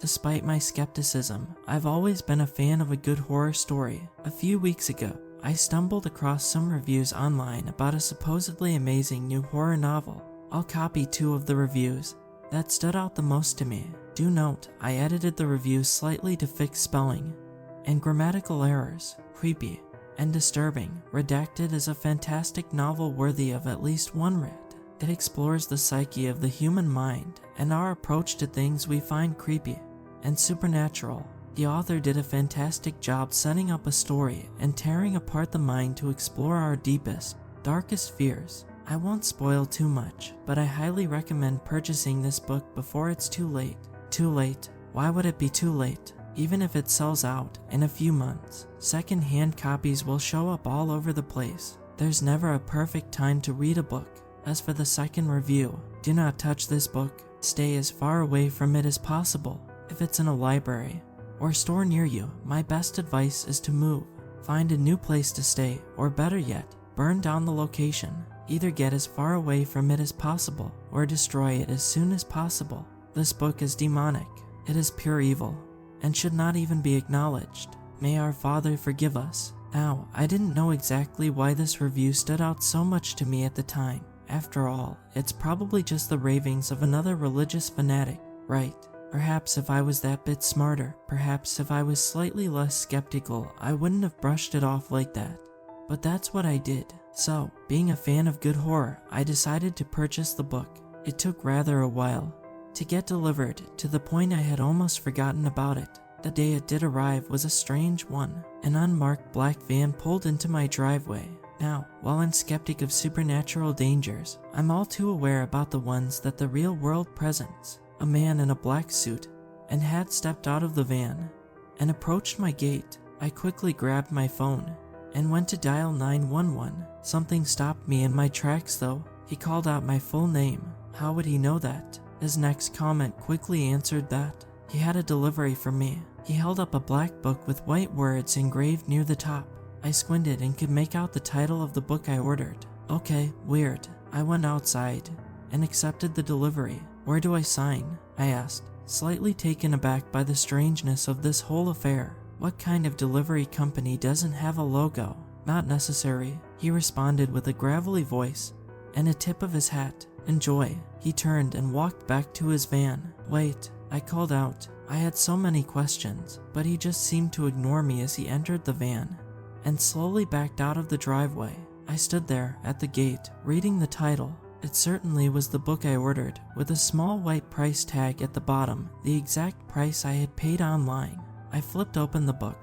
Despite my skepticism, I've always been a fan of a good horror story. A few weeks ago, I stumbled across some reviews online about a supposedly amazing new horror novel. I'll copy 2 of the reviews that stood out the most to me. Do note, I edited the reviews slightly to fix spelling and grammatical errors. Creepy and disturbing. Redacted is a fantastic novel worthy of at least one read. It explores the psyche of the human mind and our approach to things we find creepy and supernatural. The author did a fantastic job setting up a story and tearing apart the mind to explore our deepest, darkest fears. I won't spoil too much, but I highly recommend purchasing this book before it's too late. Too late? Why would it be too late? Even if it sells out in a few months, second-hand copies will show up all over the place. There's never a perfect time to read a book. As for the second review, do not touch this book. Stay as far away from it as possible. If it's in a library or store near you, my best advice is to move. Find a new place to stay, or better yet, burn down the location. Either get as far away from it as possible, or destroy it as soon as possible. This book is demonic. It is pure evil, and should not even be acknowledged. May our Father forgive us. Now, I didn't know exactly why this review stood out so much to me at the time. After all, it's probably just the ravings of another religious fanatic, right? Perhaps if I was that bit smarter, perhaps if I was slightly less skeptical, I wouldn't have brushed it off like that. But that's what I did. So, being a fan of good horror, I decided to purchase the book. It took rather a while to get delivered, to the point I had almost forgotten about it. The day it did arrive was a strange one. An unmarked black van pulled into my driveway. Now, while I'm skeptic of supernatural dangers, I'm all too aware about the ones that the real world presents. A man in a black suit and hat stepped out of the van and approached my gate. I quickly grabbed my phone and went to dial 911. Something stopped me in my tracks though. He called out my full name. How would he know that? His next comment quickly answered that. He had a delivery for me. He held up a black book with white words engraved near the top. I squinted and could make out the title of the book I ordered. Okay, weird. I went outside and accepted the delivery. Where do I sign? I asked, slightly taken aback by the strangeness of this whole affair. What kind of delivery company doesn't have a logo? Not necessary, he responded with a gravelly voice and a tip of his hat. Enjoy. He turned and walked back to his van. Wait, I called out. I had so many questions, but he just seemed to ignore me as he entered the van and slowly backed out of the driveway. I stood there at the gate, reading the title. It certainly was the book I ordered, with a small white price tag at the bottom, the exact price I had paid online. I flipped open the book,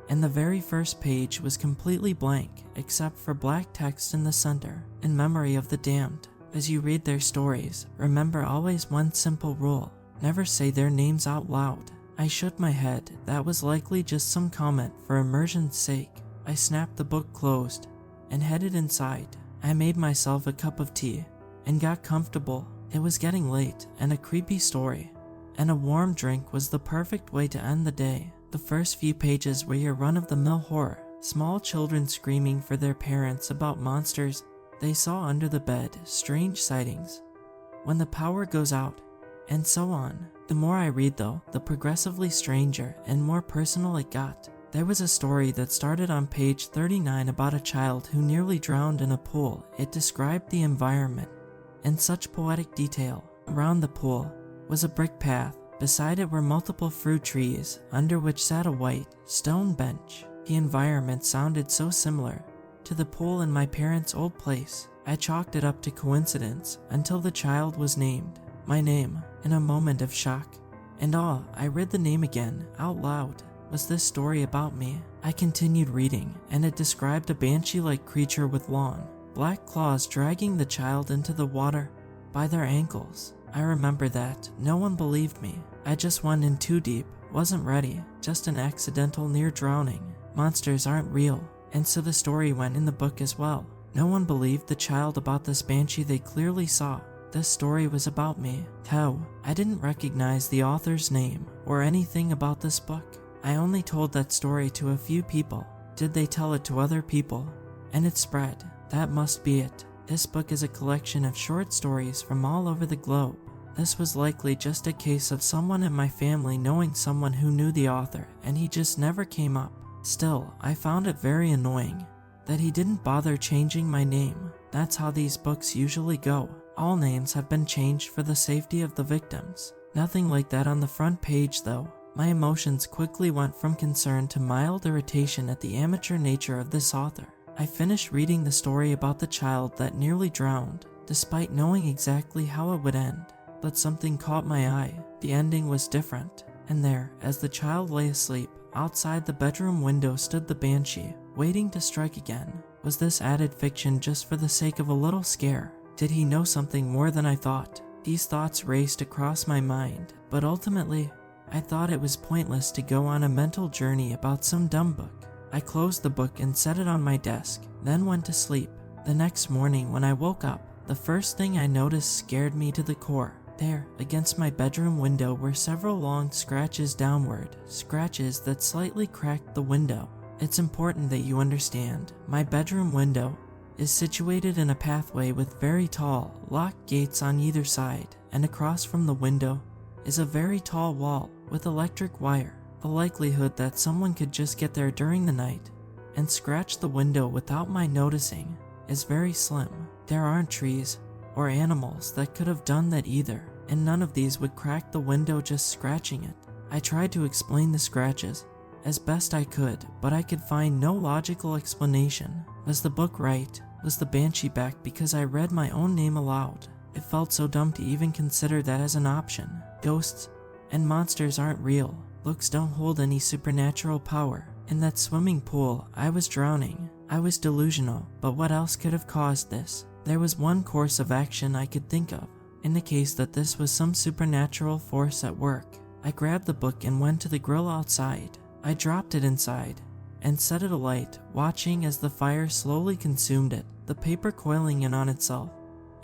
and the very first page was completely blank, except for black text in the center. In memory of the damned. As you read their stories, remember always one simple rule. Never say their names out loud. I shook my head. That was likely just some comment for immersion's sake. I snapped the book closed and headed inside. I made myself a cup of tea and got comfortable. It was getting late, and a creepy story and a warm drink was the perfect way to end the day. The first few pages were your run-of-the-mill horror. Small children screaming for their parents about monsters they saw under the bed, strange sightings when the power goes out, and so on. The more I read though, the progressively stranger and more personal it got. There was a story that started on page 39 about a child who nearly drowned in a pool. It described the environment in such poetic detail. Around the pool was a brick path. Beside it were multiple fruit trees, under which sat a white stone bench. The environment sounded so similar to the pool in my parents' old place. I chalked it up to coincidence until the child was named. My name. In a moment of shock and awe, I read the name again, out loud. Was this story about me? I continued reading, and it described a banshee-like creature with long, black claws dragging the child into the water by their ankles. I remember that. No one believed me. I just went in too deep, wasn't ready, just an accidental near drowning. Monsters aren't real, and so the story went in the book as well. No one believed the child about this banshee they clearly saw. This story was about me. How? I didn't recognize the author's name or anything about this book. I only told that story to a few people. Did they tell it to other people? And it spread. That must be it. This book is a collection of short stories from all over the globe. This was likely just a case of someone in my family knowing someone who knew the author, and he just never came up. Still, I found it very annoying that he didn't bother changing my name. That's how these books usually go. All names have been changed for the safety of the victims. Nothing like that on the front page though. My emotions quickly went from concern to mild irritation at the amateur nature of this author. I finished reading the story about the child that nearly drowned, despite knowing exactly how it would end. But something caught my eye. The ending was different. And there, as the child lay asleep, outside the bedroom window stood the banshee, waiting to strike again. Was this added fiction just for the sake of a little scare? Did he know something more than I thought? These thoughts raced across my mind, but ultimately, I thought it was pointless to go on a mental journey about some dumb book. I closed the book and set it on my desk, then went to sleep. The next morning when I woke up, the first thing I noticed scared me to the core. There, against my bedroom window, were several long scratches downward, scratches that slightly cracked the window. It's important that you understand, my bedroom window is situated in a pathway with very tall, locked gates on either side, and across from the window is a very tall wall with electric wire. The likelihood that someone could just get there during the night and scratch the window without my noticing is very slim. There aren't trees or animals that could have done that either, and none of these would crack the window just scratching it. I tried to explain the scratches as best I could, but I could find no logical explanation. Was the book right? Was the banshee back because I read my own name aloud? It felt so dumb to even consider that as an option. Ghosts and monsters aren't real. Books don't hold any supernatural power. In that swimming pool, I was drowning. I was delusional, but what else could have caused this? There was one course of action I could think of. In the case that this was some supernatural force at work, I grabbed the book and went to the grill outside. I dropped it inside and set it alight, watching as the fire slowly consumed it, the paper coiling in on itself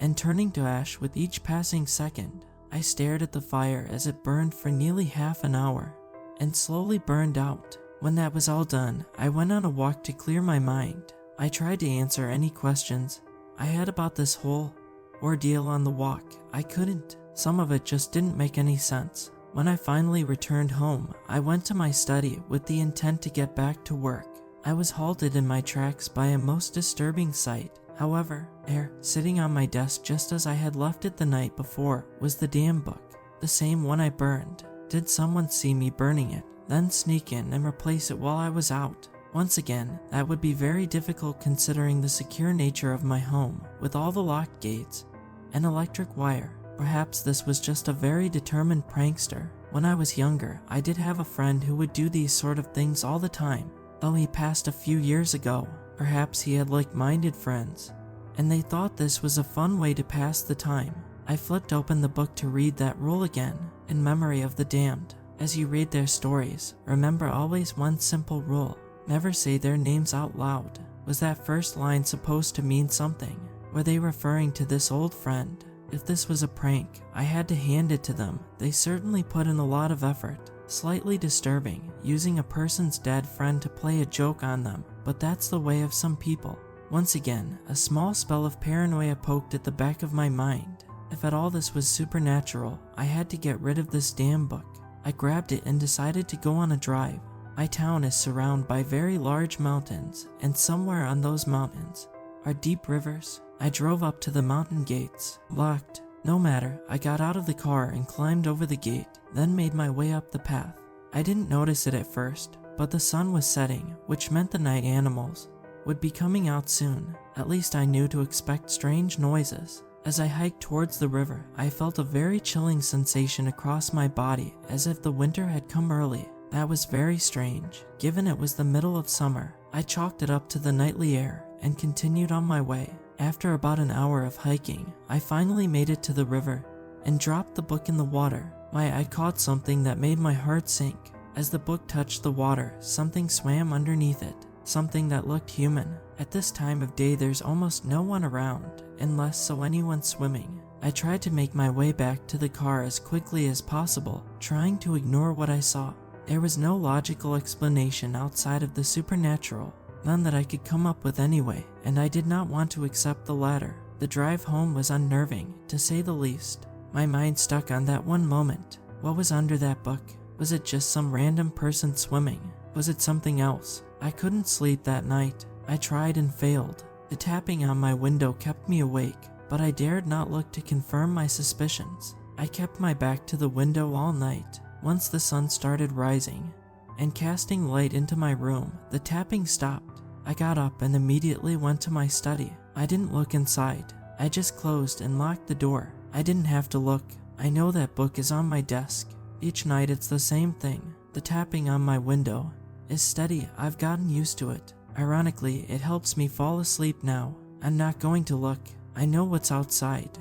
and turning to ash with each passing second. I stared at the fire as it burned for nearly half an hour and slowly burned out. When that was all done, I went on a walk to clear my mind. I tried to answer any questions I had about this whole ordeal on the walk. I couldn't. Some of it just didn't make any sense. When I finally returned home, I went to my study with the intent to get back to work. I was halted in my tracks by a most disturbing sight. However, there, sitting on my desk just as I had left it the night before, was the damn book, the same one I burned. Did someone see me burning it, then sneak in and replace it while I was out? Once again, that would be very difficult considering the secure nature of my home, with all the locked gates and electric wire. Perhaps this was just a very determined prankster. When I was younger, I did have a friend who would do these sort of things all the time, though he passed a few years ago. Perhaps he had like-minded friends, and they thought this was a fun way to pass the time. I flipped open the book to read that rule again, in memory of the damned. As you read their stories, remember always one simple rule: never say their names out loud. Was that first line supposed to mean something? Were they referring to this old friend? If this was a prank, I had to hand it to them. They certainly put in a lot of effort. Slightly disturbing, using a person's dead friend to play a joke on them, but that's the way of some people. Once again, a small spell of paranoia poked at the back of my mind. If at all this was supernatural, I had to get rid of this damn book. I grabbed it and decided to go on a drive. My town is surrounded by very large mountains, and somewhere on those mountains are deep rivers. I drove up to the mountain gates. Locked. No matter, I got out of the car and climbed over the gate, then made my way up the path. I didn't notice it at first, but the sun was setting, which meant the night animals would be coming out soon. At least I knew to expect strange noises. As I hiked towards the river, I felt a very chilling sensation across my body, as if the winter had come early. That was very strange, given it was the middle of summer. I chalked it up to the nightly air and continued on my way. After about an hour of hiking, I finally made it to the river and dropped the book in the water. My eye caught something that made my heart sink. As the book touched the water, something swam underneath it, something that looked human. At this time of day, there's almost no one around, unless so anyone swimming. I tried to make my way back to the car as quickly as possible, trying to ignore what I saw. There was no logical explanation outside of the supernatural, none that I could come up with anyway, and I did not want to accept the latter. The drive home was unnerving, to say the least. My mind stuck on that one moment. What was under that book? Was it just some random person swimming? Was it something else? I couldn't sleep that night. I tried and failed. The tapping on my window kept me awake, but I dared not look to confirm my suspicions. I kept my back to the window all night. Once the sun started rising and casting light into my room, the tapping stopped. I got up and immediately went to my study. I didn't look inside. I just closed and locked the door. I didn't have to look. I know that book is on my desk. Each night it's the same thing. The tapping on my window is steady. I've gotten used to it. Ironically, it helps me fall asleep now. I'm not going to look. I know what's outside.